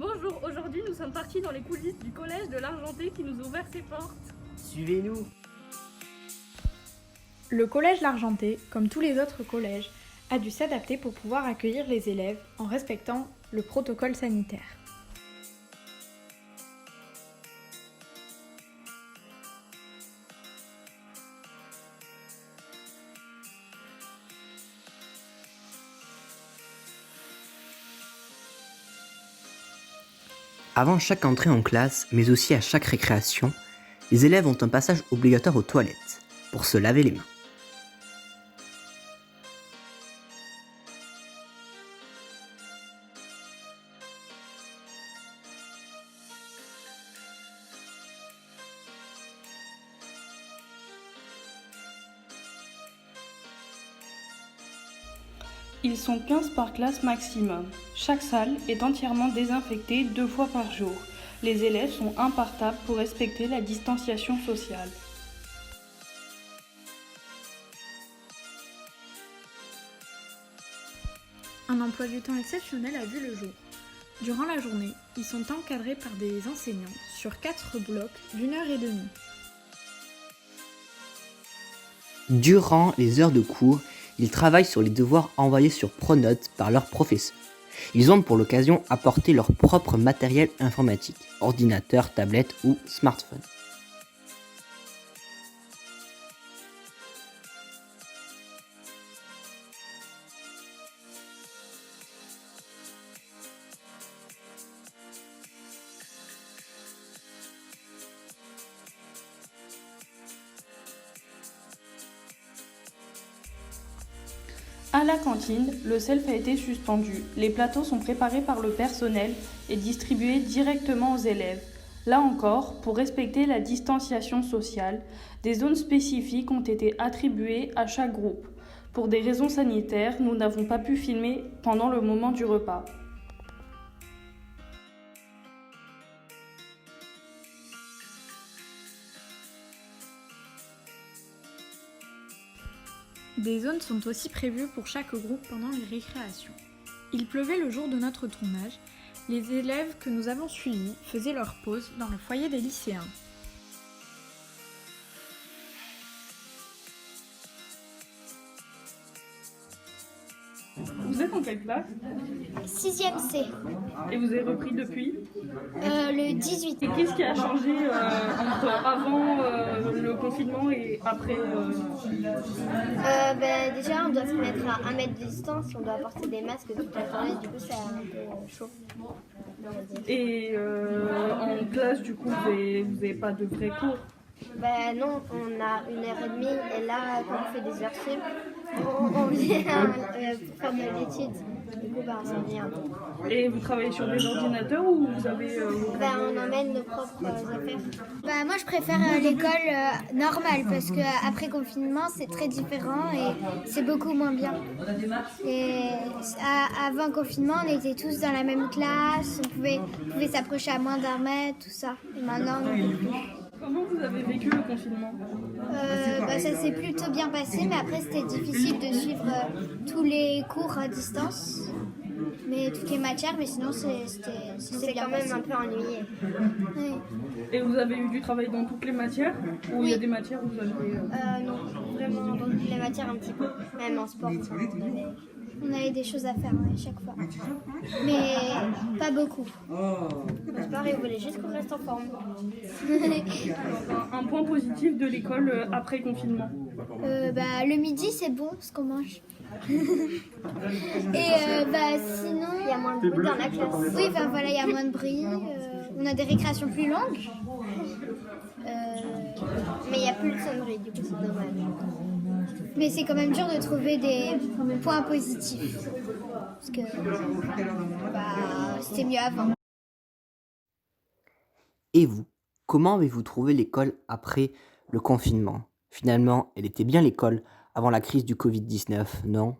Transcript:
Bonjour, aujourd'hui nous sommes partis dans les coulisses du collège de l'Argenté qui nous a ouvert ses portes. Suivez-nous. Le collège L'Argenté, comme tous les autres collèges, a dû s'adapter pour pouvoir accueillir les élèves en respectant le protocole sanitaire. Avant chaque entrée en classe, mais aussi à chaque récréation, les élèves ont un passage obligatoire aux toilettes pour se laver les mains. Ils sont 15 par classe maximum. Chaque salle est entièrement désinfectée 2 fois par jour. Les élèves sont impartables pour respecter la distanciation sociale. Un emploi du temps exceptionnel a vu le jour. Durant la journée, ils sont encadrés par des enseignants sur 4 blocs d'1 h 30. Durant les heures de cours, ils travaillent sur les devoirs envoyés sur Pronote par leurs professeurs. Ils ont pour l'occasion apporté leur propre matériel informatique, ordinateur, tablette ou smartphone. À la cantine, le self a été suspendu. Les plateaux sont préparés par le personnel et distribués directement aux élèves. Là encore, pour respecter la distanciation sociale, des zones spécifiques ont été attribuées à chaque groupe. Pour des raisons sanitaires, nous n'avons pas pu filmer pendant le moment du repas. Des zones sont aussi prévues pour chaque groupe pendant les récréations. Il pleuvait le jour de notre tournage. Les élèves que nous avons suivis faisaient leur pause dans le foyer des lycéens. Vous êtes en quelle classe? 6e C, Et vous avez repris depuis? le 18. Et qu'est-ce qui a changé entre avant le confinement et après Déjà, on doit se mettre à 1 mètre de distance, on doit porter des masques toute la journée, du coup, c'est un peu chaud. Et en classe, du coup, vous avez pas de vrais cours? Non, on a 1 h 30 et là, quand on fait des heures sup, on vient pour faire de l'étude. Du coup, on s'ennuie un peu. Et vous travaillez sur des ordinateurs ou vous avez... On emmène nos propres affaires. Moi, je préfère l'école normale parce qu'après confinement, c'est très différent et c'est beaucoup moins bien. Et avant le confinement, on était tous dans la même classe, on pouvait s'approcher à moins d'1 mètre, tout ça. Et maintenant, Comment vous avez vécu le confinement? ça s'est plutôt bien passé, mais après, c'était difficile de suivre tous les cours à distance. Mais toutes les matières, mais sinon c'est bien quand même un peu ennuyé. Oui. Et vous avez eu du travail dans toutes les matières? Ou il y a des matières où vous avez... Non, vraiment dans toutes les matières un petit peu. Même en sport, on avait des choses à faire chaque fois. Mais pas beaucoup. En sport, ils voulaient juste qu'on reste en forme. Un point positif de l'école après confinement? Le midi, c'est bon ce qu'on mange. Et sinon, il y a moins de bruit dans la classe. Oui, il y a moins de bruit. On a des récréations plus longues. Mais il n'y a plus de sonnerie, du coup, c'est dommage. Mais c'est quand même dur de trouver des points positifs. Parce que c'était mieux avant. Et vous, comment avez-vous trouvé l'école après le confinement? Finalement, elle était bien l'école avant la crise du Covid-19, non ?